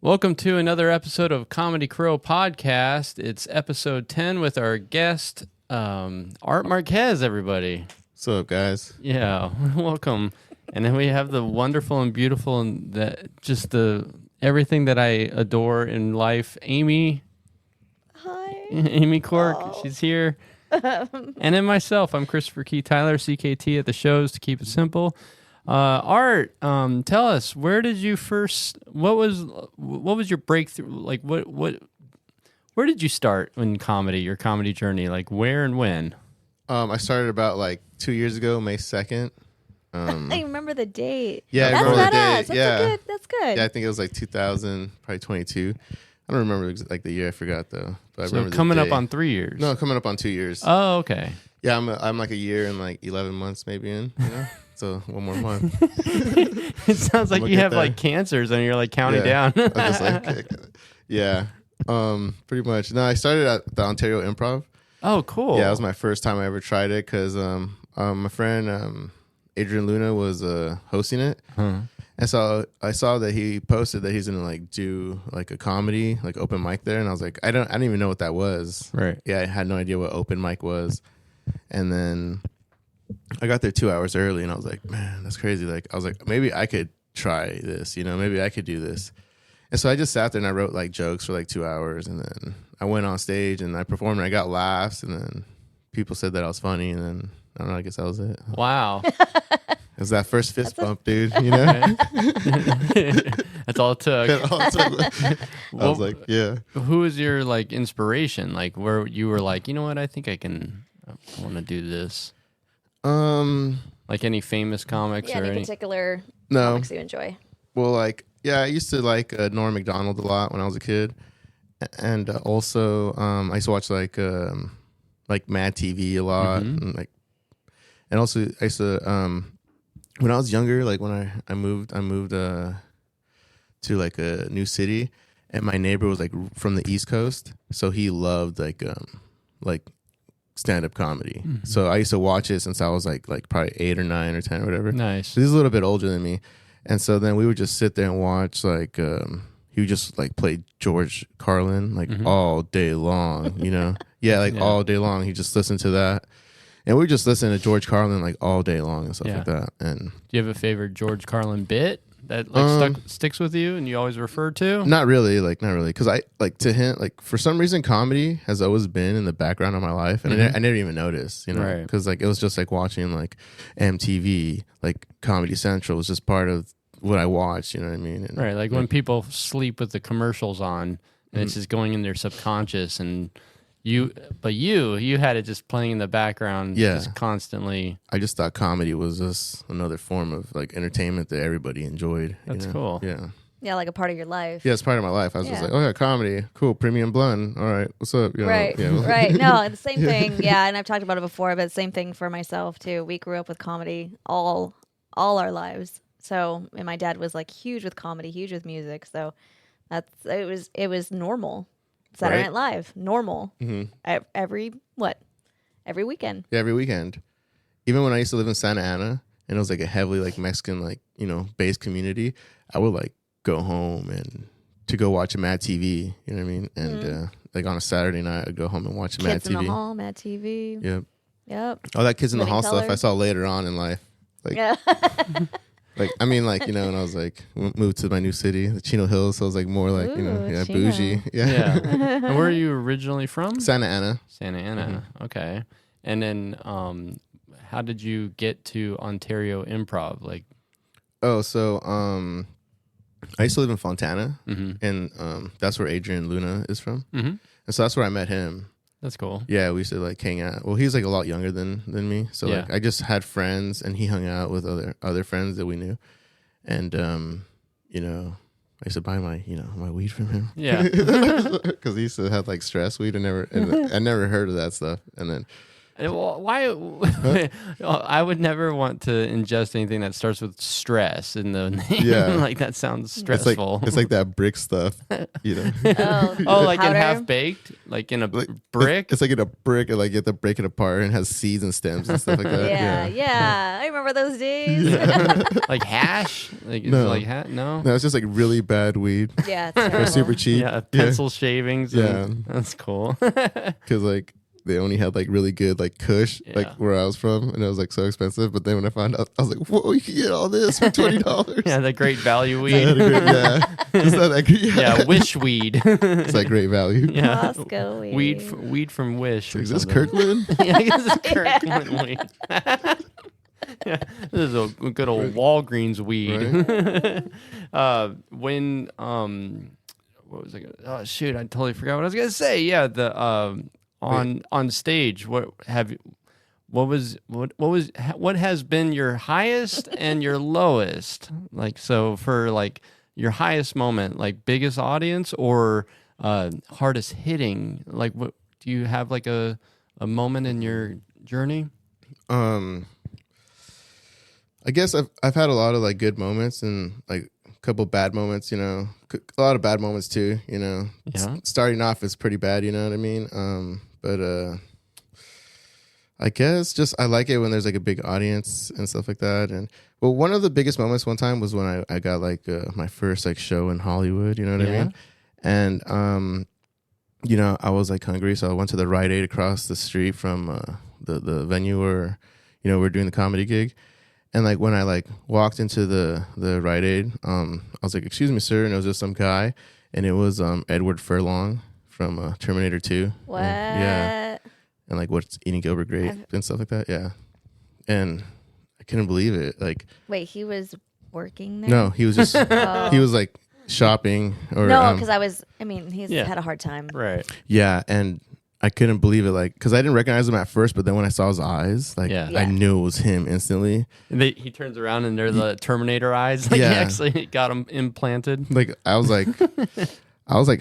Welcome to another episode of KAWmedy Krow Podcast. It's episode 10 with our guest, Art Marquez, everybody. What's up, guys? Yeah, welcome. And then we have the wonderful and beautiful and everything that I adore in life, Amy. Hi. Amy Cork, she's here. And then myself, I'm Christopher Key Tyler, CKT at the shows to keep it simple. Art, tell us, where did you first? What was your breakthrough? Like, where did you start in comedy? Your comedy journey, like where and when? I started about like 2 years ago, May 2nd. I remember the date. Yeah, that's I remember the date. That's good. Yeah, I think it was like 2000, probably 22. I don't remember like the year. I forgot though. But I remember coming the up day. on 3 years. No, coming up on 2 years. Oh, okay. Yeah, I'm like a year and like 11 months maybe in. You know, so one more month. It sounds like you have like cancers and you're like counting down. I'm just like, yeah, pretty much. No, I started at the Ontario Improv. Oh, cool. Yeah, it was my first time I ever tried it because my friend Adrian Luna was hosting it. Huh. And so I saw that he posted that he's gonna like do like a comedy like open mic there, and I was like, I didn't even know what that was. Right. Yeah, I had no idea what open mic was. And then I got there 2 hours early, and I was like, man, that's crazy. Like I was like, maybe I could try this. You know, maybe I could do this. And so I just sat there and I wrote like jokes for like 2 hours, and then I went on stage and I performed and I got laughs, and then people said that I was funny, and then I don't know, I guess that was it. Wow. It was that first fist bump, dude. You know, That's all it took. I was like, yeah. Who was your like inspiration? Like where you were like, you know what? I think I want to do this. Like any famous comics Yeah, or any particular No. comics you enjoy? Well, like, yeah, I used to like Norm Macdonald a lot when I was a kid, and also I used to watch like Mad TV a lot, and also I used to when I was younger, like when I moved to like a new city, and my neighbor was like from the East Coast, so he loved like stand-up comedy. So I used to watch it since I was like probably 8 or 9 or 10 or whatever. Nice. So he's a little bit older than me, and so then we would just sit there and watch like he would just like play George Carlin like all day long, you know? All day long. He just listened to that. And we just listen to George Carlin like all day long and stuff like that. And do you have a favorite George Carlin bit that like sticks with you and you always refer to? Not really, because I like to him, like for some reason comedy has always been in the background of my life, and I never even noticed, you know, because like it was just like watching like MTV, like Comedy Central was just part of what I watched, you know what I mean? And, right, like when people sleep with the commercials on, and it's just going in their subconscious, and you had it just playing in the background, just constantly. I just thought comedy was just another form of like entertainment that everybody enjoyed. That's cool. Yeah. Yeah, like a part of your life. Yeah, it's part of my life. I was just like, oh yeah, comedy, cool, premium blonde. All right, what's up? You know, Right, right. No, the same thing. Yeah, and I've talked about it before, but same thing for myself too. We grew up with comedy all our lives. So, and my dad was like huge with comedy, huge with music. So it was normal. Saturday Night Live, normal. Every weekend. Yeah, every weekend. Even when I used to live in Santa Ana, and it was like a heavily like Mexican like based community, I would like go home and to go watch a Mad TV. You know what I mean? And like on a Saturday night, I'd go home and watch Mad TV. Kids in the Hall, Mad TV. Yep. All that Kids in the Hall stuff I saw later on in life. Like, like, I mean, like, when I was like, moved to my new city, the Chino Hills, so I was like more like, Chino. bougie. Yeah. And where are you originally from? Santa Ana. Santa Ana. Okay. And then how did you get to Ontario Improv? Like, so I used to live in Fontana, and that's where Adrian Luna is from. And so that's where I met him. That's cool. Yeah, we used to like hang out. Well, he's like a lot younger than me, so like I just had friends, and he hung out with other friends that we knew, and I used to buy my my weed from him. Yeah, because he used to have like stress weed, and I never heard of that stuff. And then Why? I would never want to ingest anything that starts with stress in the name. Yeah. Like that sounds stressful. It's like that brick stuff, you know. Oh, like in powder? half baked, like in a Like, brick. It's like in a brick, and like you have to break it apart, and it has seeds and stems and stuff like that. Yeah. I remember those days. Like hash. Like is No. it like no. No, it's just like really bad weed. Yeah, it's They're terrible. super cheap. Yeah, pencil shavings. Yeah. That's cool. Because like they only had like really good like Kush, like Yeah. where I was from, and it was like so expensive. But then when I found out, I was like, "Whoa, you can get all this for $20." Yeah, the great value weed. Yeah, just not that good. Yeah, wish weed. It's like great value. Yeah, Costco weed. weed from Wish. Like, or is this something. Kirkland? Yeah, I guess it's Kirkland weed. Yeah, this is a good old Walgreens weed. When what was I gonna? Oh shoot, I totally forgot what I was gonna say. Yeah, the on stage. What has been your highest and your lowest? Like, so for like your highest moment, like biggest audience or hardest hitting? Like, what do you have like a moment in your journey? I guess I've had a lot of like good moments and like a couple bad moments, you know, a lot of bad moments too, you know. Yeah. Starting off is pretty bad, you know what I mean? But I guess just I like it when there's like a big audience and stuff like that. And well, one of the biggest moments one time was when I got like my first like show in Hollywood, you know what I mean? And you know, I was like hungry, so I went to the Rite Aid across the street from the venue where, you know, we're doing the comedy gig. And like when I like walked into the Rite Aid, I was like, "Excuse me, sir," and it was just some guy, and it was Edward Furlong from Terminator 2. What? Yeah. And like what's eating Gilbert Grape and stuff like that. Yeah. And I couldn't believe it. Like, Wait, he was working there? no, he was just he was like shopping or No, because he's Yeah. had a hard time. Right. yeah, and I couldn't believe it, like, because I didn't recognize him at first, but then when I saw his eyes, like, Yeah. I knew it was him instantly. He turns around and they're the Terminator eyes. Like Yeah. he actually got them implanted. Like, I was like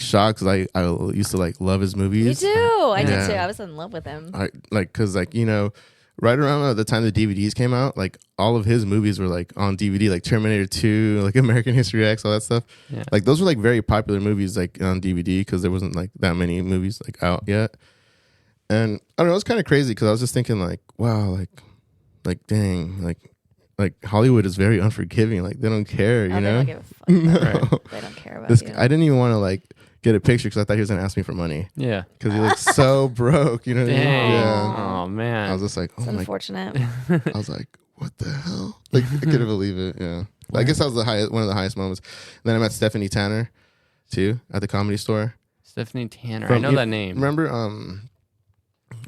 shocked because I used to like love his Me movies. too. I Yeah. did too. I was in love with him. Because like, you know, right around the time the DVDs came out, like all of his movies were like on DVD, like Terminator 2, like American History X, all that stuff. Yeah. Like those were like very popular movies like on DVD because there wasn't like that many movies like out yet. And I don't know, it was kind of crazy because I was just thinking like, wow, like dang, like Hollywood is very unforgiving. Like they don't care, you They know? don't give a fuck. No. They don't care about This, you. I didn't even want to like get a picture because I thought he was gonna ask me for money Yeah. because he looked so broke. You know what I mean? Dang. Yeah. Oh man. I was just like, oh It's my. unfortunate. I was like, what the hell? Like I couldn't believe it. Yeah. I guess that was one of the highest moments. Then I met Stephanie Tanner, too, at the Comedy Store. Stephanie Tanner. I know that name. Remember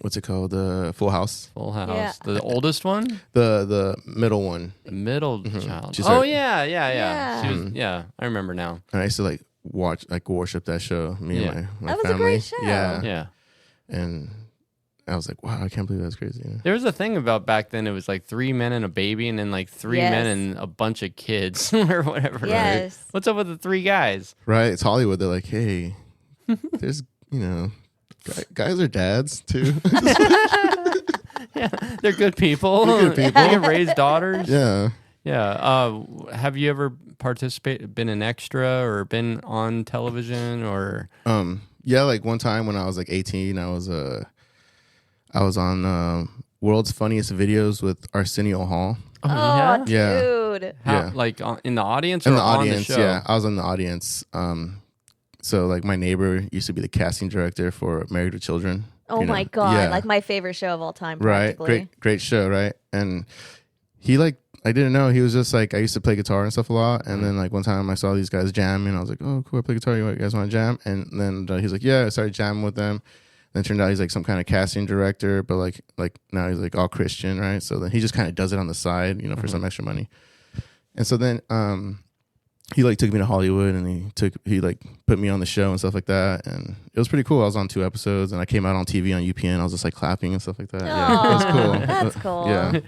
what's it called? The Full House. Full House. Yeah. The oldest one? The middle one. The middle child. She's Oh like- yeah. Yeah. She was, yeah, I remember now. And I used to like worship that show. Me Yeah. and my That was a family. great show. Yeah. Yeah. And I was like, wow, I can't believe that's crazy. You know? There was a thing about back then. It was like 3 men and a baby, and then like three Yes. men and a bunch of kids or whatever. Yes. What's up with the 3 guys? Right? It's Hollywood. They're like, hey, there's, you know, guys are dads too. Yeah, they're good people. They're good people. They can raise daughters. Yeah. Yeah. Have you ever been an extra or been on television or? Yeah, like one time when I was like 18, I was on World's Funniest Videos with Arsenio Hall. Oh, Oh, Yeah. dude. How, Yeah. like in the audience or In the on audience, the show? yeah. I was in the audience. So like my neighbor used to be the casting director for Married with Children. Oh you know? my God. Yeah. Like my favorite show of all time. Right. Practically. Great show, right? And he like, I didn't know. He was just like, I used to play guitar and stuff a lot. And then like one time I saw these guys jamming. I was like, oh, cool, I play guitar. You guys want to jam? And then he's like, yeah, I started jamming with them. Then it turned out he's like some kind of casting director, but like now he's like all Christian, right? So then he just kind of does it on the side, you know, for some extra money. And so then he like took me to Hollywood and he like put me on the show and stuff like that. And it was pretty cool. I was on 2 episodes and I came out on TV on UPN. I was just like clapping and stuff like that. Yeah, it was Aw, cool. That's cool. Yeah.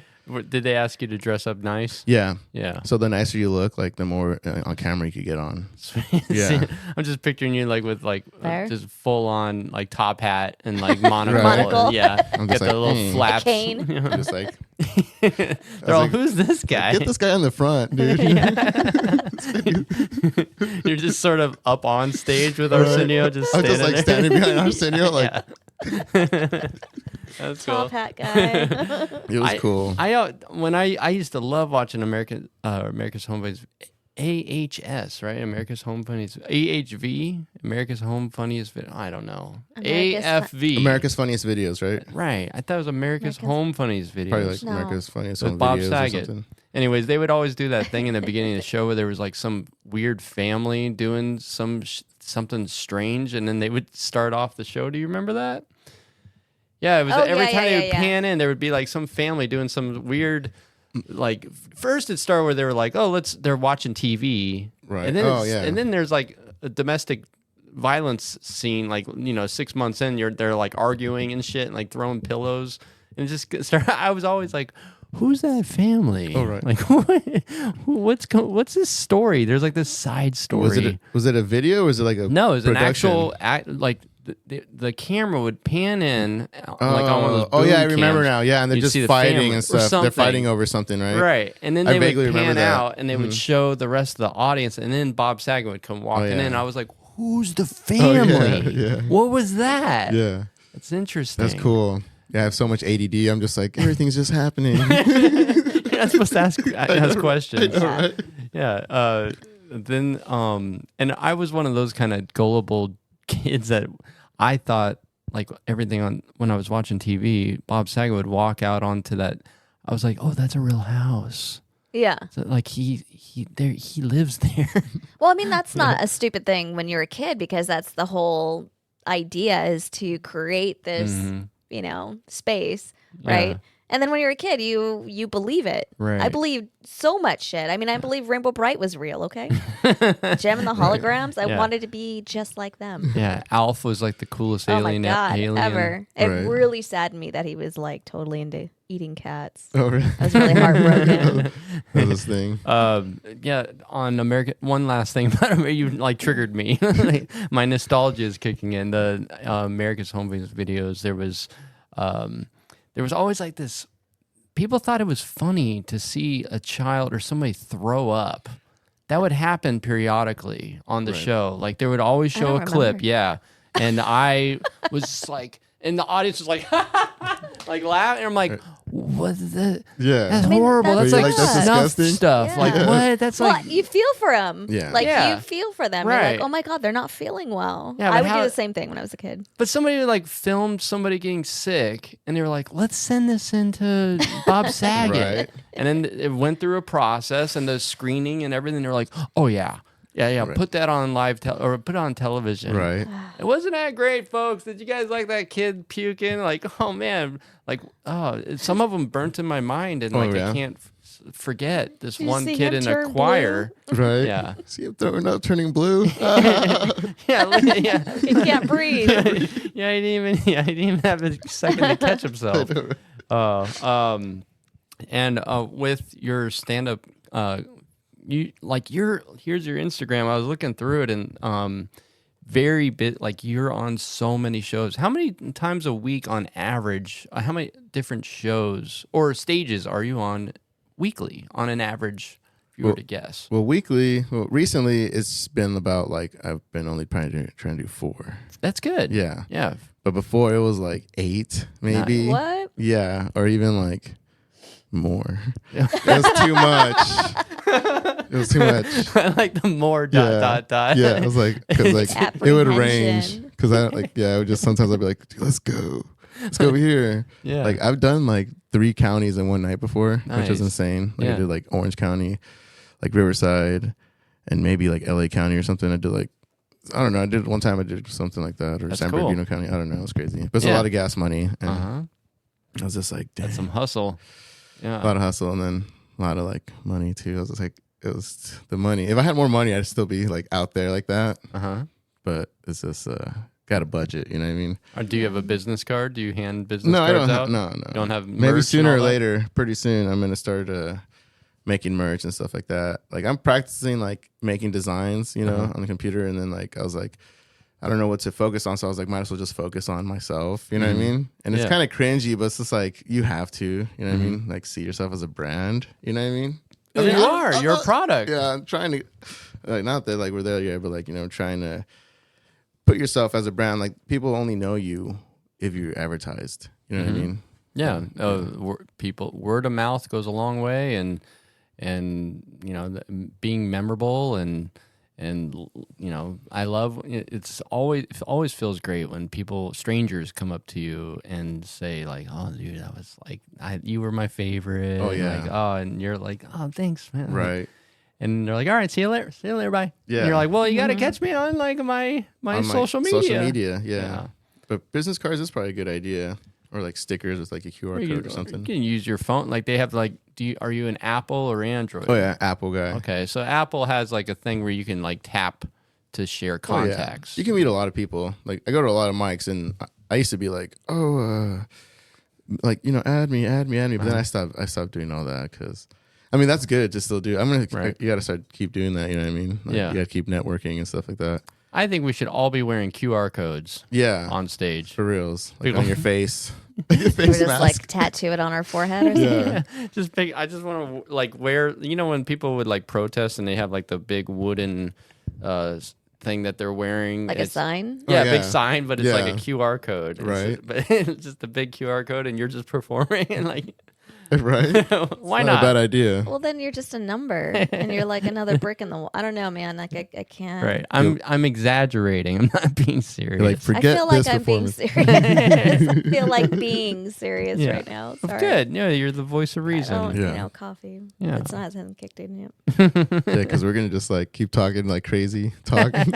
Did they ask you to dress up nice? Yeah. Yeah. So the nicer you look, like the more on camera you could get on. Yeah. I'm just picturing you like with like Fair. just full on like top hat and like monocle. Right. Monocle. Yeah. I'm Got just the like, little flaps. cane. I'm just like, They're all, like, who's this guy? get this guy in the front, dude. You're just sort of up on stage with Arsenio, just I'm standing just like there. standing behind Arsenio, like That's cool. Top hat guy. it was cool. I used to love watching America's Home Funnies, AHS, right? America's Home Funnies, AHV, America's Home Funniest Video. I don't know. America's AFV. America's Funniest Videos, right? Right. I thought it was America's Home Funniest Videos. Probably like No. America's Funniest With Home Bob Videos or Saget. something. Anyways, they would always do that thing in the beginning of the show where there was like some weird family doing something strange, and then they would start off the show. Do you remember that? Yeah, it was every time they would pan in, there would be like some family doing some weird. Like first, it started where they were like, "Oh, they're watching TV," Right. And then yeah. and then there's like a domestic violence scene. Like 6 months in, they're like arguing and shit, and like throwing pillows, and it just started. I was always like, who's that family? Oh, right. Like, what's this story? There's like this side story. Was it a video or was it like a No, it was production? an actual like the camera would pan in like on one of those oh yeah, I boom remember cams. now. Yeah, and they're You'd just see the fighting family and or stuff. They're something. fighting over something, right? Right. And then I they would vaguely remember pan that. out and they would show the rest of the audience, and then Bob Saget would come walking yeah. in. I was like, who's the family? yeah. What was that? Yeah, That's interesting. that's cool. Yeah, I have so much ADD. I'm just like, everything's just happening. You're not supposed to ask questions. I know, right? Yeah. Then and I was one of those kind of gullible kids that I thought like everything on when I was watching TV, Bob Saget would walk out onto that. I was like, oh, that's a real house. Yeah. So like he lives there. Well, I mean, that's not a stupid thing when you're a kid, because that's the whole idea, is to create this, space, right? Yeah. And then when you're a kid, you believe it. Right. I believed so much shit. I mean, I believe Rainbow Bright was real, okay? Gem and the holograms, I Yeah. wanted to be just like them. Yeah, Alf was like the coolest Oh my alien God, Right. ever. It really saddened me that he was like totally into eating cats. Oh, really? I was really heartbroken. That was this thing. Yeah, on American. One last thing about America, you like triggered me. Like, my nostalgia is kicking in. The America's Home videos. There was always like this. People thought it was funny to see a child or somebody throw up. That would happen periodically on the show. Like they would always show a don't clip. remember. Yeah, and I was just like, and the audience was like, like laughing. And I'm like, what is that? Yeah. That's I mean, horrible. that's That's like like, that's snuff disgusting? stuff. Yeah. Like what? That's Well, like you feel for them. Yeah. Like, Yeah. you feel for them. You're Right. like, oh my God, they're not feeling well. Yeah, I but would how- do the same thing when I was a kid. But somebody like filmed somebody getting sick, and they were like, "Let's send this into Bob Saget." Right. And then it went through a process and the screening and everything. They're like, "Oh yeah, Right. put that on or put it on television." Right. It wasn't that great, folks. Did you guys like that kid puking? Like, oh man, like some of them burnt in my mind, and like yeah? I can't forget this Did you one see kid him in a turn choir. Right. Yeah. See him throwing up, turning blue. Yeah, yeah. He can't breathe. Yeah, he didn't even have a second to catch himself. And with your stand-up, here's your Instagram. I was looking through it, and like you're on so many shows. How many times a week on average? How many different shows or stages are you on weekly on an average? If you were to guess. Well, recently it's been about like I've been only trying to do 4. That's good. Yeah. Yeah. But before it was like 8, maybe. What? Yeah, or even like more. It was too much. It was too much. I like the more ... Yeah, it was like because like it would range Apprehension. because I I would just sometimes I'd be like, dude, let's go over here. Yeah. Like I've done like 3 counties in one night before, which is Nice. insane. Like Yeah. I did like Orange County, like Riverside, and maybe like LA County or something. I did like I don't know. I did one time. I did something like that, or That's San cool. Bernardino County. I don't know. It was crazy, but it's Yeah. a lot of gas money. And Uh-huh. I was just like, damn, That's some hustle. a Yeah. lot of hustle, and then a lot of like money too. I was just like, it was the money. If I had more money, I'd still be like out there like that. Uh-huh. But it's just got a budget. You know what I mean? Or do you have a business card? Do you hand business No, I cards don't. out? No. You don't have Maybe merch sooner or and all that? later. Pretty soon, I'm gonna start making merch and stuff like that. Like I'm practicing like making designs, you know, on the computer, and then like I was like, I don't know what to focus on, so I was like, might as well just focus on myself. You know what I mean? And it's kind of cringy, but it's just like you have to. You know what I mean? Like see yourself as a brand. You know what I mean? I mean, You are. You're a product. Yeah, I'm trying to, like, not that like we're there yet, but like, you know, trying to put yourself as a brand. Like people only know you if you're advertised. You know what I mean? Yeah. People, word of mouth goes a long way, and you know, being memorable and you know, I love it always feels great when strangers come up to you and say like, oh dude, that was like you were my favorite. Oh yeah. And like, oh, and you're like, oh thanks man. Right. And they're like, all right, see you later, bye. Yeah. And you're like, well, you got to catch me on like my social media. Social media, yeah. But business cards is probably a good idea. Or like stickers with like a QR code or something. You can use your phone. Like they have like, are you an Apple or Android? Oh yeah, Apple guy. Okay, so Apple has like a thing where you can like tap to share contacts. You can meet a lot of people. Like I go to a lot of mics, and I used to be like, like, you know, add me. But then I stopped doing all that because, I mean, that's good to still do. You got to keep doing that. You know what I mean? Like, you got to keep networking and stuff like that. I think we should all be wearing QR codes. Yeah, on stage for reals, like on your face. Or just like tattoo it on our forehead or something. Yeah. I just want to like wear. You know when people would like protest and they have like the big wooden thing that they're wearing, like a sign. Yeah, big sign, but it's like a QR code, right? But it's just a big QR code, and you're just performing and like. Right? Why not? A bad idea. Well, then you're just a number, and you're like another brick in the wall. I don't know, man. Like I can't. Right. I'm exaggerating. I'm not being serious. You're like, forget I feel like this I'm being serious. I feel like being serious right now. Sorry. Good. Yeah, you're the voice of reason. You know, coffee. Yeah. It's not hasn't kicked in yet. Yeah, because we're gonna just like keep talking like crazy talking.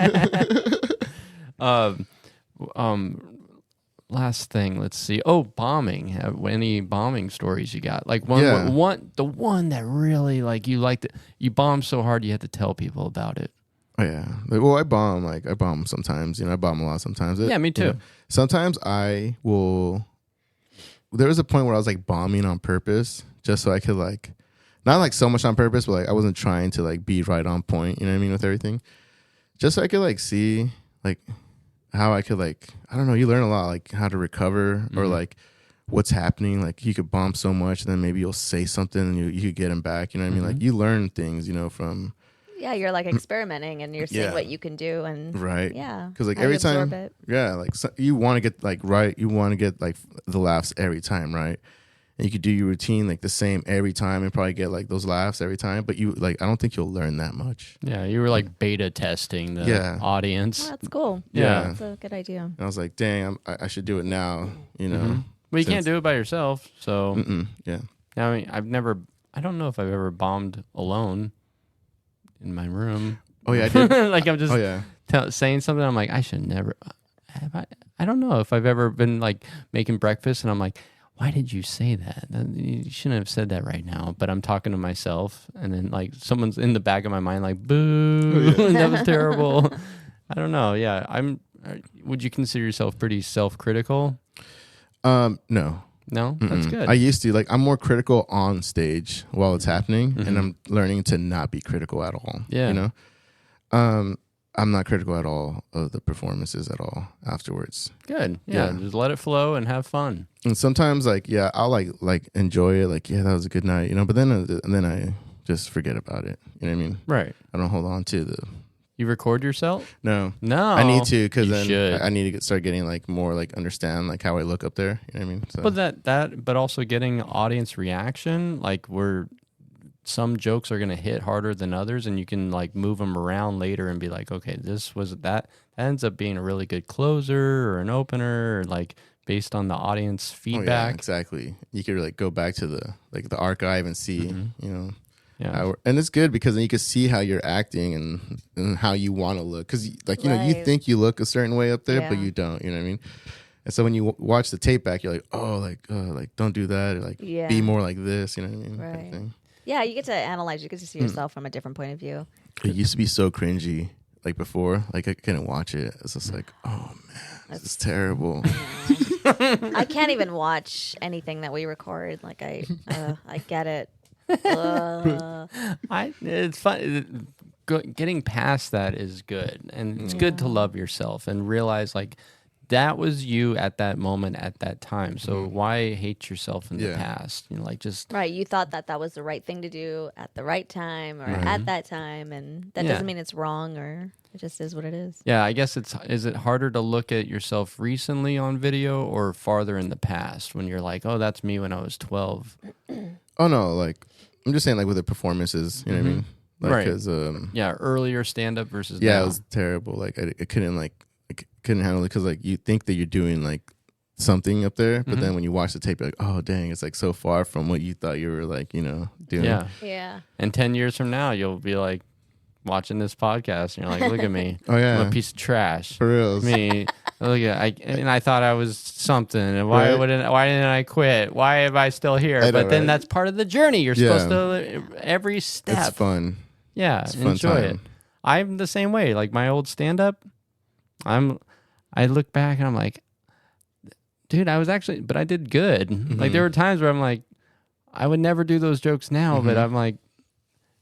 Last thing, let's see. Oh, bombing. Any bombing stories you got? Like the one that really like you liked it. You bombed so hard you had to tell people about it. Oh yeah. Well, I bomb sometimes. You know, I bomb a lot sometimes. Yeah, me too. You know, sometimes I will. There was a point where I was like bombing on purpose, just so I could like, not like so much on purpose, but like I wasn't trying to like be right on point. You know what I mean, with everything. Just so I could like see like how I could like, I don't know, you learn a lot, like how to recover or like what's happening. Like you could bomb so much and then maybe you'll say something and you could get them back. You know what I mean? Like you learn things, you know, from. Yeah, you're like experimenting and you're seeing what you can do. And yeah. Because like every time, like you want to get like right, you want to get like the laughs every time, right? And you could do your routine like the same every time and probably get like those laughs every time. But you like, I don't think you'll learn that much. Yeah, you were like beta testing the audience. Oh, that's cool. Yeah, that's a good idea. And I was like, dang, I should do it now. You know, well, you can't do it by yourself. So yeah. I mean, I don't know if I've ever bombed alone in my room. Oh yeah, I did. Like I'm just saying something. I'm like, I should never. I don't know if I've ever been like making breakfast and I'm like, why did you say that? You shouldn't have said that right now. But I'm talking to myself, and then like someone's in the back of my mind, like, boo, that was terrible. I don't know. Yeah, would you consider yourself pretty self-critical? No. No, that's good. I used to like. I'm more critical on stage while it's happening, and I'm learning to not be critical at all. Yeah, you know. I'm not critical at all of the performances at all afterwards. Good. Yeah, just let it flow and have fun. And sometimes, like, I'll like enjoy it. Like, that was a good night, you know. But then I just forget about it. You know what I mean? Right. I don't hold on to the. You record yourself? No. I need to because then I need to start getting like more like understand like how I look up there. You know what I mean? So. But but also getting audience reaction, like some jokes are going to hit harder than others, and you can like move them around later and be like, okay, that ends up being a really good closer or an opener, or like based on the audience feedback. Oh, yeah, exactly. You could like go back to the archive and see, you know, and it's good because then you can see how you're acting and how you want to look. Because like, you know, you think you look a certain way up there, but you don't, you know what I mean? And so when you watch the tape back, you're like, oh, like don't do that, or like be more like this, you know what I mean? Right. Kind of thing. Yeah, you get to analyze. You get to see yourself from a different point of view. It used to be so cringy. like before. Like I couldn't watch it. It's just like, oh man, this is terrible. I can't even watch anything that we record. Like I get it. It's fun. Getting past that is good, and it's good to love yourself and realize like that was you at that moment at that time. So why hate yourself in the past? You know, like just right. You thought that was the right thing to do at the right time or at that time, and that doesn't mean it's wrong, or it just is what it is. Yeah, I guess is it harder to look at yourself recently on video or farther in the past when you're like, oh, that's me when I was 12? Oh no, like I'm just saying, like with the performances, you know what I mean? Like, right. 'cause, earlier stand up versus yeah, now. it was terrible. Like I couldn't handle it because like you think that you're doing like something up there, but then when you watch the tape, you're like, oh dang, it's like so far from what you thought you were like, you know, doing. Yeah. And 10 years from now, you'll be like watching this podcast, and you're like, look at me. Oh yeah, I'm a piece of trash. for real. Me. Look at I thought I was something, and why didn't I quit? Why am I still here? But then that's part of the journey. You're supposed to every step. It's fun. Yeah, it's fun enjoy time. it. I'm the same way. Like my old stand up, I look back and I'm like, dude, but I did good. Like there were times where I'm like, I would never do those jokes now, but I'm like,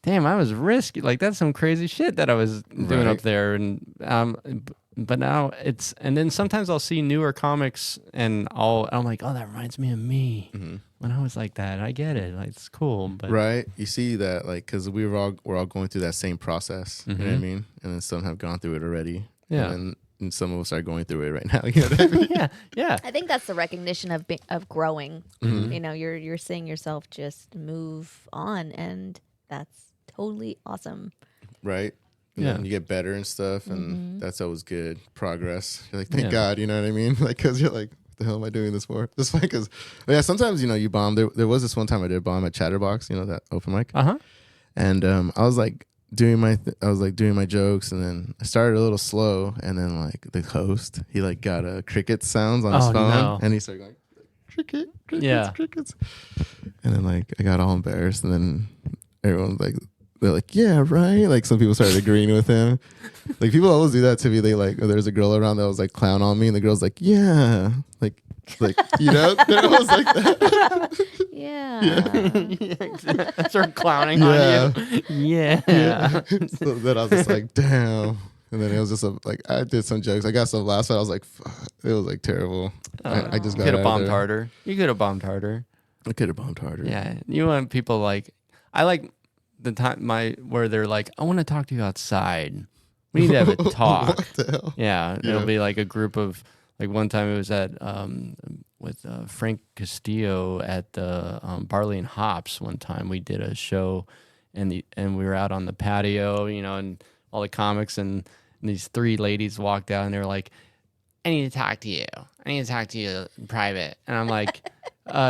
damn, I was risky. Like that's some crazy shit that I was doing up there. And but now and then sometimes I'll see newer comics and I'm like, oh, that reminds me of me when I was like that. I get it. Like it's cool. But right. You see that like, cause we're all going through that same process. You know what I mean? And then some have gone through it already. Yeah. And some of us are going through it right now. You know what I mean? yeah. I think that's the recognition of growing. You know, you're seeing yourself just move on, and that's totally awesome. Right. Yeah. And you get better and stuff, and that's always good progress. You're like, thank God, you know what I mean? Like, cause you're like, what the hell am I doing this for? This fine, cause sometimes you bomb. There was this one time I did bomb at Chatterbox, that open mic. And I was like doing my jokes, and then I started a little slow, and then like the host, he like got cricket sounds on his phone, and he started going crickets, and then like I got all embarrassed, and then everyone's like. They're like, yeah, right. Like some people started agreeing with him. Like people always do that to me. They like, there's a girl around that was like clown on me, and the girl's like, yeah, like they're always like that. Yeah. Start clowning on you. Yeah. So then I was just like, damn. And then it was just like I did some jokes. I got some laughs, but I was like, fuck. It was like terrible. I just got. Could have bombed harder. You could have bombed harder. I could have bombed harder. Yeah. You want people like I like. The time where they're like, I want to talk to you outside. We need to have a talk. What the hell? Yeah, it'll be like a group of like one time it was at with Frank Castillo at the Barley and Hops. One time we did a show, and we were out on the patio, and all the comics and these three ladies walked out and they were like, I need to talk to you. I need to talk to you in private. And I'm like,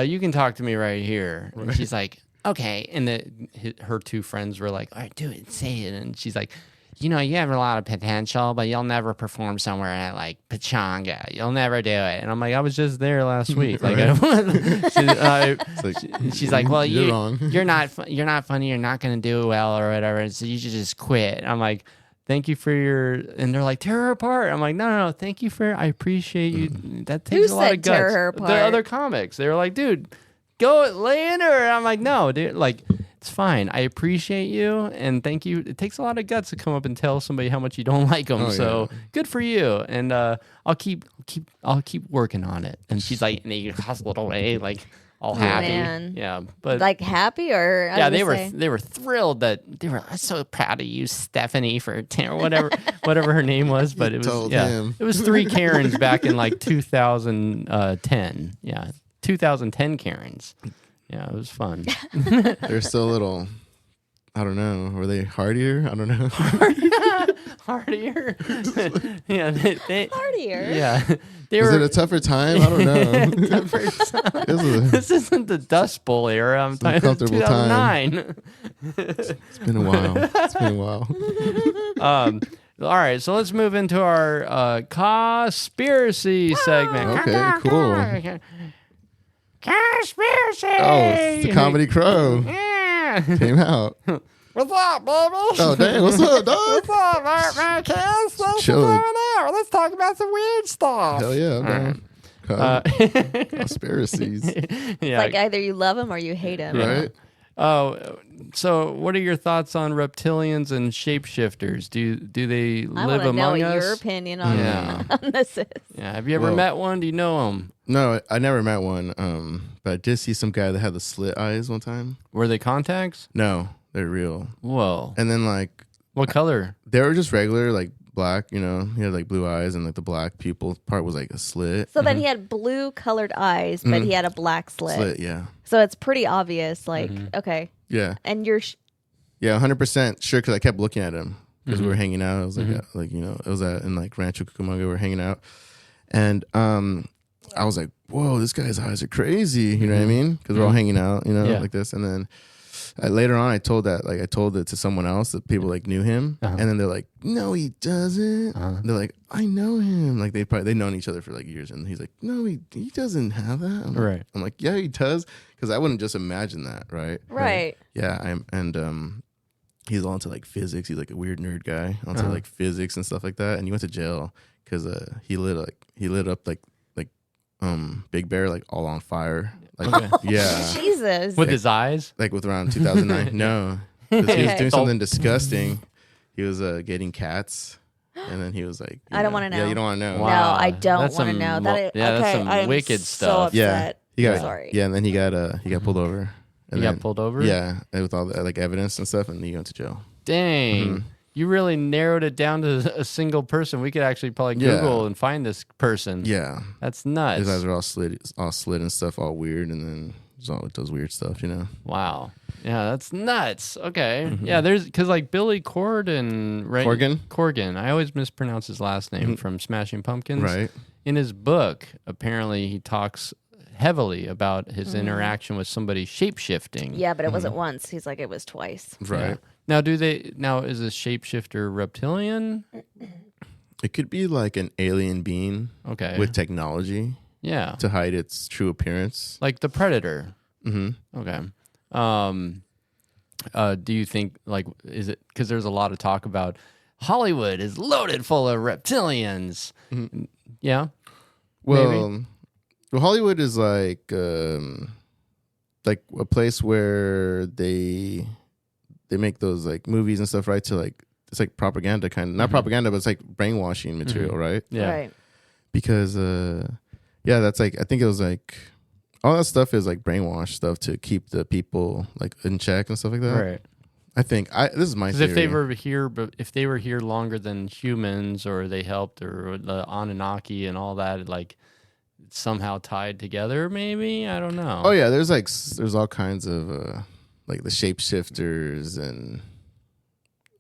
you can talk to me right here. And she's like, okay. And her two friends were like, all right, do it, say it. And she's like, you have a lot of potential, but you'll never perform somewhere at like Pachanga. You'll never do it. And I'm like, I was just there last week. Like, she's like, well, you're wrong. You're not funny. You're not going to do well or whatever. So you should just quit. And I'm like, thank you for and they're like, tear her apart. I'm like, no. Thank you I appreciate you. That takes a lot of guts. Tear her apart? The other comics. They were like, dude, go lay in her. And I'm like, no, dude, like, it's fine. I appreciate you and thank you. It takes a lot of guts to come up and tell somebody how much you don't like them. Good for you. And I'll keep working on it. And she's like, and they hustled away, like all happy. Man. Yeah, but like happy or they were thrilled that they were so proud of you, Stephanie, for or whatever her name was. But it was it was three Karens back in like 2010. Yeah, 2010 Karens. Yeah, it was fun. They're still a little, I don't know. Were they hardier? I don't know. Hardier? Yeah, hardier. Yeah. Was it a tougher time? I don't know. This isn't the Dust Bowl era. I'm talking about 2009. It's been a while. All right, so let's move into our KAWspiracy segment. Okay, cool. KAWspiracy. Oh, it's the KAWmedy Krow. Yeah. Came out. What's up, baby? Oh, dang. What's up, dog? What's up, Marquez? Thanks for Chilling. coming out. Let's talk about some weird stuff. Hell yeah. I'm down. Conspiracies. Yeah. Like either you love him or you hate him. Right? Oh, so what are your thoughts on reptilians and shapeshifters? Do they I live want to know among what us? your opinion on, Yeah. on this is. Yeah. Have you ever Well- met one? Do you know them? No, I never met one. But I did see some guy that had the slit eyes one time. Were they contacts? No, they're real. Whoa. And then like What color? they were just regular, like black. You know, he had like blue eyes, and like the black pupil part was like a slit. So then he had blue colored eyes, but he had a black slit. Slit, yeah, So it's pretty obvious. Like, okay. yeah, And you're, yeah, 100% sure. Because I kept looking at him because we were hanging out. It was like you know, it was in like Rancho Cucamonga. We were hanging out, and I was like, whoa, this guy's eyes are crazy. You know what I mean? Because we're all hanging out, you know, Yeah. like this. And then later on, I told it to someone else that people like knew him. And then they're like, no, he doesn't. They're like, I know him. Like they've known each other for like years. And he's like, no, he doesn't have that. Right. I'm like, yeah, he does. Because I wouldn't just imagine that, right? right. Yeah, he's all into like physics. He's like a weird nerd guy, onto like physics and stuff like that. And he went to jail because he lit up like Big Bear like all on fire. Like yeah, Jesus. With his eyes? like with around 2009. No, 'cause he was Okay. doing something disgusting. He was getting cats, and then he was like, I don't wanna know. Yeah, you don't want to know. No, I don't That's want to some know. mo- That yeah, that's okay, some I am wicked so stuff. Yeah, upset. he got Sorry. yeah, and then he got pulled over. And He then, got pulled over? Yeah, with all the like evidence and stuff, and he went to jail. Dang. You really narrowed it down to a single person. We could actually probably Yeah. Google and find this person. Yeah, That's nuts. his eyes are all slit and stuff, all weird, and then it does weird stuff, you know. Wow. Yeah, that's nuts. Okay. Yeah, there's because like Billy Corgan, right? Corgan. I always mispronounce his last name from Smashing Pumpkins. Right. In his book, apparently he talks heavily about his interaction with somebody shape-shifting. Yeah, but it wasn't once. He's like, it was twice. Right. Yeah. Now is a shapeshifter reptilian? It could be like an alien being Okay. with technology Yeah. to hide its true appearance. Like the Predator. Mm-hmm. Okay. Do you think like is it because there's a lot of talk about Hollywood is loaded full of reptilians? Yeah. Well, Hollywood is like a place where they make those like movies and stuff, right? To like it's like propaganda kind of not propaganda, but it's like brainwashing material, right? Yeah. Right. Because that's like I think it was like all that stuff is like brainwash stuff to keep the people like in check and stuff like that. Right. I think this is my Because theory. if they were here longer than humans, or they helped, or the Anunnaki and all that, like somehow tied together, maybe I don't know. Oh yeah, there's all kinds of like the shapeshifters and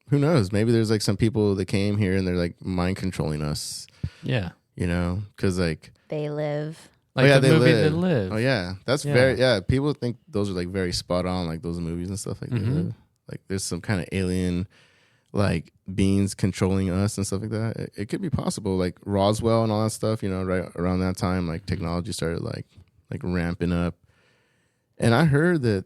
who knows? Maybe there's like some people that came here and they're like mind controlling us. Yeah. You know, because like They live. Like yeah, the they movie live. They Live. Oh yeah, that's people think those are like very spot on, like those movies and stuff like that. Like there's some kind of alien like beings controlling us and stuff like that. It could be possible, like Roswell and all that stuff. You know, right around that time, like technology started like ramping up, and I heard that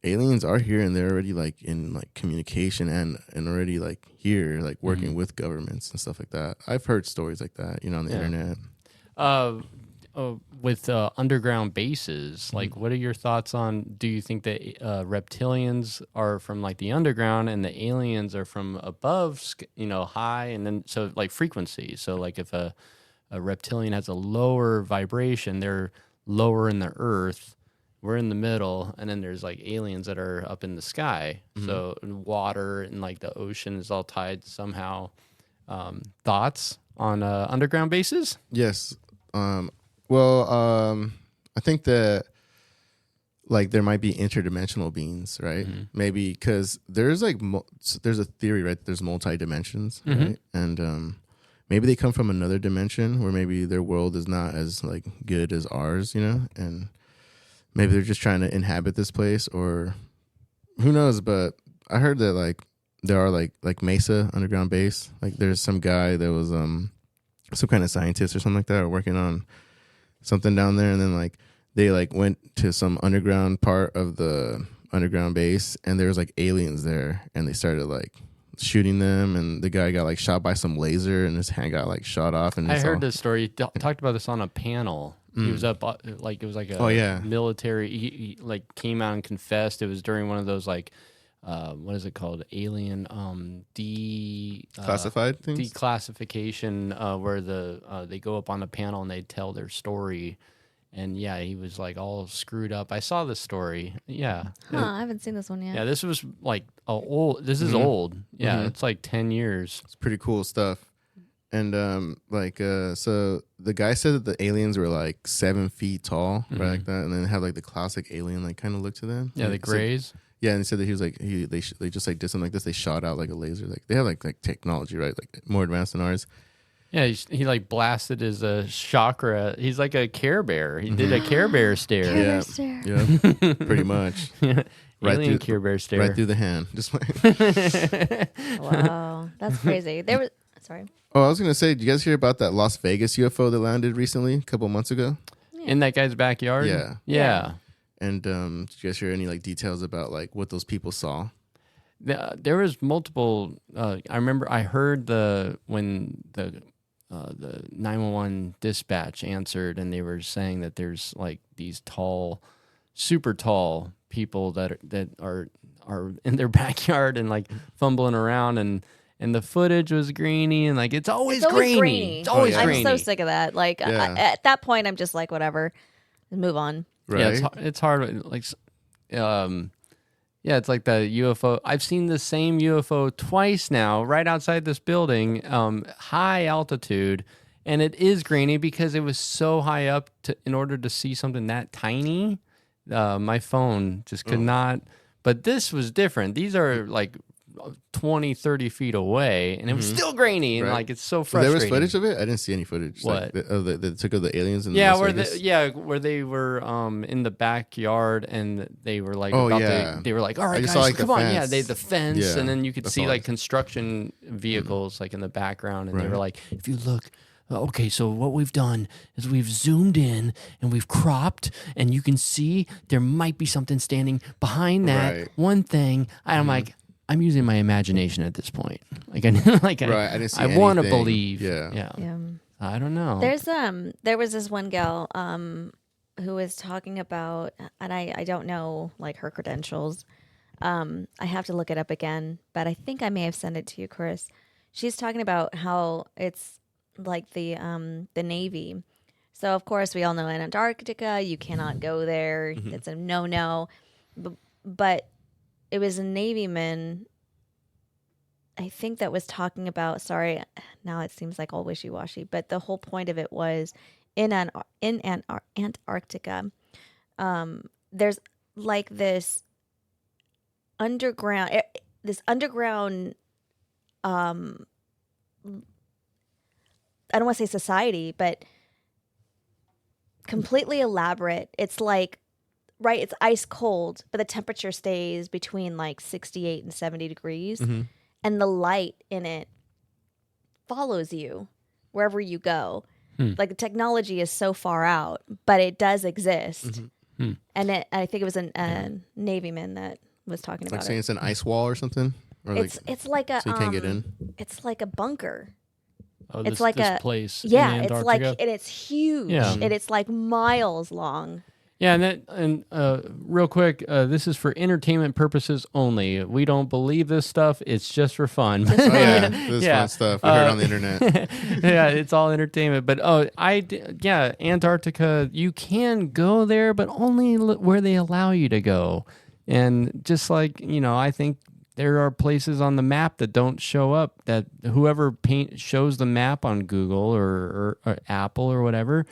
aliens are here and they're already like in like communication and already like here, like working with governments and stuff like that. I've heard stories like that, you know, on the internet. With underground bases, like what are your thoughts on, do you think that reptilians are from like the underground and the aliens are from above, high, and then so like frequency? So like if a reptilian has a lower vibration, they're lower in the earth, we're in the middle, and then there's like aliens that are up in the sky. So water and like the ocean is all tied somehow. Thoughts on underground bases? Yes. I think that like there might be interdimensional beings, right? Maybe because there's like there's a theory, right? There's multi dimensions, right? And maybe they come from another dimension where maybe their world is not as like good as ours, you know, and maybe they're just trying to inhabit this place, or who knows? But I heard that like there are like Mesa underground base. Like there's some guy that was some kind of scientist or something like that, or working on something down there, and then like they like went to some underground part of the underground base, and there was like aliens there, and they started like shooting them, and the guy got like shot by some laser, and his hand got like shot off. And I heard this story. He talked about this on a panel. He was up like it was like a military. He like came out and confessed. It was during one of those like what is it called? Alien classified things? Declassification, where they go up on the panel and they tell their story. And yeah, he was like all screwed up. I saw this story. Yeah. I haven't seen this one yet. Yeah, this was like old. This is old. Yeah, it's like 10 years. It's pretty cool stuff. And so the guy said that the aliens were like 7 feet tall, right, like that, and then have like the classic alien like kind of look to them. Yeah, the grays. Yeah, and he said that he was like they just like did something like this. They shot out like a laser. Like they have like technology, right? Like more advanced than ours. Yeah, he like blasted his chakra. He's like a Care Bear. He did a Care Bear stare. Care Bear stare. Yeah, pretty much. Right through Care Bear stare. Right through the hand. Just like Wow, that's crazy. Sorry. Oh, I was gonna say, did you guys hear about that Las Vegas UFO that landed recently, a couple months ago? In that guy's backyard? Yeah. And did you guys hear any like details about like what those people saw? There was multiple. I remember I heard when the 911 dispatch answered, and they were saying that there's like these tall, super tall people that are in their backyard and like fumbling around, and the footage was grainy, and like it's always grainy. It's always grainy. I'm so sick of that. Like at that point, I'm just like, whatever, move on. Right? Yeah, it's hard. Like, yeah, it's like the UFO. I've seen the same UFO twice now, right outside this building, high altitude, and it is grainy because it was so high up in order to see something that tiny. My phone just could not. But this was different. These are like 20, 30 feet away, and it was still grainy, and like it's so frustrating. There was footage of it? I didn't see any footage. What? Like, they took of the aliens in where they were in the backyard, and they were like they were like, all right, guys, like, come on. Yeah, they had the fence, and then you could see like it. construction vehicles like in the background, and they were like, if you look. Okay, so what we've done is we've zoomed in and we've cropped, and you can see there might be something standing behind that one thing. I'm like, I'm using my imagination at this point. Like I didn't see I want to anything. believe. Yeah. I don't know. There was this one gal who was talking about, and I don't know like her credentials. I have to look it up again, but I think I may have sent it to you, Chris. She's talking about how it's like the Navy. So of course we all know in Antarctica you cannot go there. It's a no. But it was a Navyman, I think, that was talking about. Sorry, now it seems like all wishy-washy. But the whole point of it was in Antarctica, there's like this underground. I don't want to say society, but completely elaborate. It's like, right, it's ice cold, but the temperature stays between like 68 and 70 degrees. And the light in it follows you wherever you go. Like the technology is so far out, but it does exist. And I think it was a Navyman that was talking about it. Like saying it's an ice wall or something? Or it's like a... So you can't get in? It's like a bunker. Oh, it's like this place. Yeah, in it's like, and it's huge. Yeah. And it's like miles long. Yeah, and real quick, this is for entertainment purposes only. We don't believe this stuff. It's just for fun. This is fun stuff. I heard on the internet. Yeah, it's all entertainment. But Antarctica, you can go there, but only where they allow you to go. And just like, I think there are places on the map that don't show up, that whoever shows the map on Google or Apple or whatever,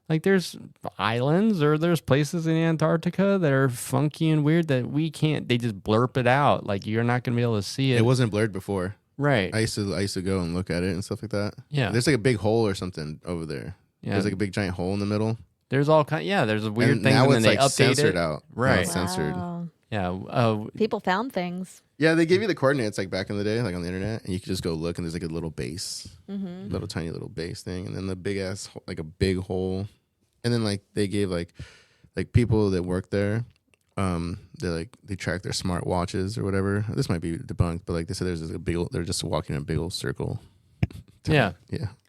like there's islands or there's places in Antarctica that are funky and weird that we can't, they just blurp it out. Like you're not going to be able to see it. It wasn't blurred before. Right. I used to go and look at it and stuff like that. Yeah. There's like a big hole or something over there. Yeah. There's like a big giant hole in the middle. There's all kind. Yeah. There's a weird and thing. Now and it's then they like update censored it. out. Right. Now it's censored. Yeah. People found things. Yeah, they give you the coordinates like back in the day, like on the internet, and you could just go look, and there's like a little base, little tiny little base thing, and then the big ass, like a big hole, and then like they gave like people that work there, they track their smart watches or whatever. This might be debunked, but like they said, they're just walking in a big old circle. Yeah.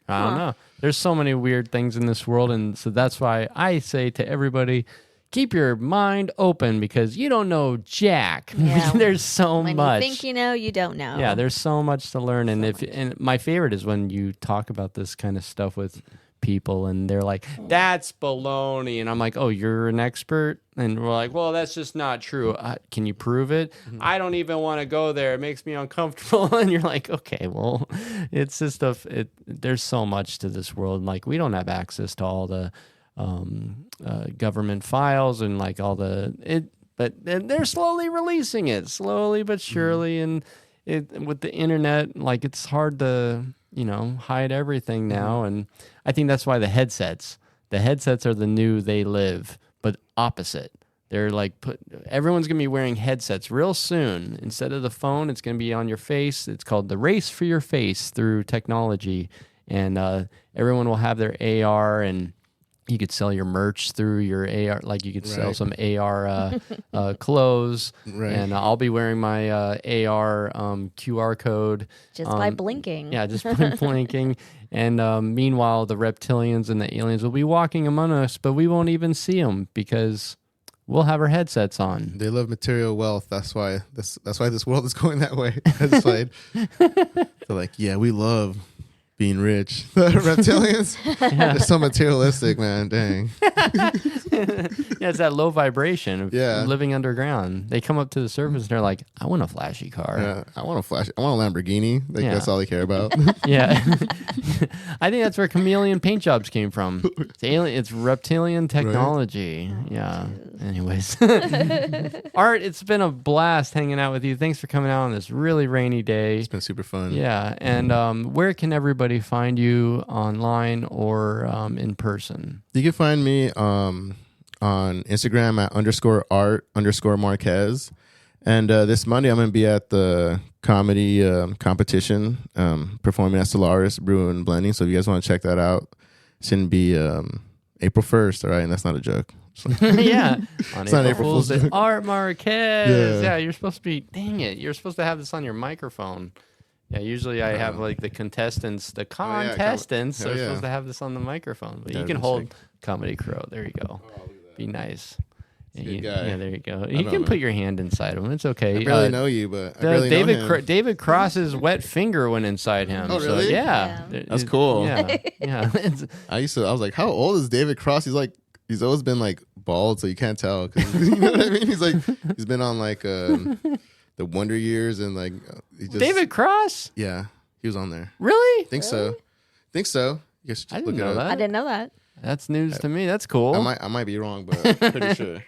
I don't know. There's so many weird things in this world, and so that's why I say to everybody, keep your mind open because you don't know jack. Yeah. There's so when much. you think you know, you don't know. Yeah, there's so much to learn, and my favorite is when you talk about this kind of stuff with people, and they're like, "That's baloney," and I'm like, "Oh, you're an expert," and we're like, "Well, that's just not true. Can you prove it?" I don't even want to go there. It makes me uncomfortable, and you're like, "Okay, well, it's just there's so much to this world. Like, we don't have access to all the government files and like all but they're slowly releasing it, slowly but surely, and with the internet, like it's hard to hide everything now, and I think that's why the headsets are the new they live, but opposite. They're like everyone's gonna be wearing headsets real soon. Instead of the phone, it's gonna be on your face. It's called the race for your face through technology, and everyone will have their AR, and you could sell your merch through your AR, like you could sell some AR clothes, and I'll be wearing my AR QR code. Just by blinking. Yeah, just by blinking. And meanwhile, the reptilians and the aliens will be walking among us, but we won't even see them because we'll have our headsets on. They love material wealth. That's why this world is going that way. It's like, they're like, yeah, we love being rich. The reptilians, they're so materialistic, man. Dang. Yeah, it's that low vibration of living underground. They come up to the surface and they're like, I want a flashy car. Yeah, I want a Lamborghini. Like, that's all they care about. Yeah. I think that's where chameleon paint jobs came from. It's reptilian technology. Right? Yeah. Anyways. Art, it's been a blast hanging out with you. Thanks for coming out on this really rainy day. It's been super fun. Yeah. And where can everybody find you online or in person? You can find me on Instagram at _art_Marquez. And this Monday, I'm going to be at the KAWmedy competition, performing at Solaris Brew and Blending. So if you guys want to check that out, it's going to be April 1st, all right? And that's not a joke. Yeah. On it's not April Fool's Day. Art Marquez. Yeah, you're supposed to be, dang it, you're supposed to have this on your microphone. Yeah, usually I have like the contestants are supposed to have this on the microphone. But you can hold KAWmedy Krow. There you go. Be nice. Yeah, there you go. You can put your hand inside him. It's okay. I barely know you, but I barely know him. David Cross's wet finger went inside him. Oh, really? So, yeah. That's cool. Yeah. I was like, how old is David Cross? He's always been like bald, so you can't tell. You know what I mean? He's been on like the Wonder Years and like David Cross? Yeah, he was on there. Really? Think so. You guys I didn't know that. I didn't know that. That's news to me. That's cool. I might be wrong, but I'm pretty sure.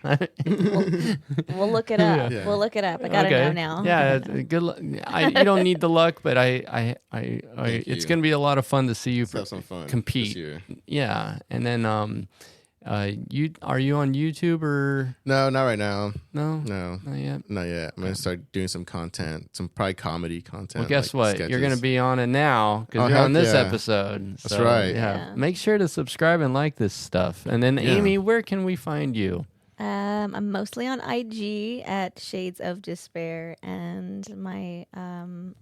We'll look it up. Yeah. We'll look it up. I gotta know now. Yeah, good luck. You don't need the luck, but it's gonna be a lot of fun to see you have some fun compete. this year. Yeah, and then are you on YouTube or no? Not right now. No, not yet. I'm gonna start doing some content, some probably comedy content. Well, guess like what? sketches. You're gonna be on it now because you're on this episode. That's right. Yeah. Make sure to subscribe and like this stuff. And then Amy, where can we find you? I'm mostly on IG at Shades of Despair, and my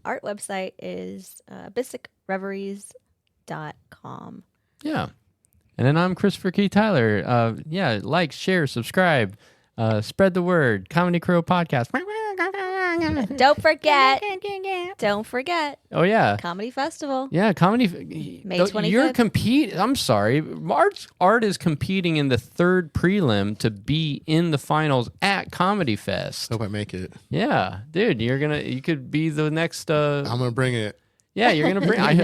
art website is bysicreveries.com. Yeah. And then I'm Christopher Key Tyler. Like, share, subscribe, spread the word. KAWmedy Krow Podcast. Don't forget. Oh yeah, Comedy Festival. Yeah, comedy. May 25th. You're I'm sorry. Art is competing in the third prelim to be in the finals at Comedy Fest. Hope I make it. Yeah, dude, you could be the next. I'm gonna bring it. Yeah, you're gonna bring. I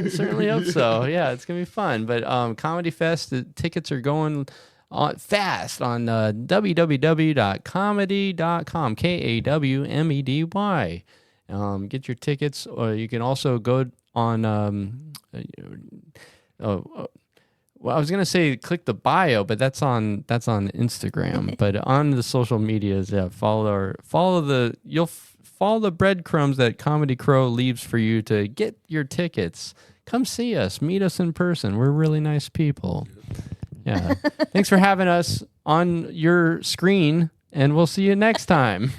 certainly hope so. Yeah, it's gonna be fun. But Comedy Fest, the tickets are going fast on www.kawmedy.com. KAWmedy. Get your tickets, or you can also go on. Well, I was gonna say click the bio, but that's on Instagram. But on the social medias, follow the breadcrumbs that KAWmedy Krow leaves for you to get your tickets. Come see us. Meet us in person. We're really nice people. Yeah. Thanks for having us on your screen and we'll see you next time.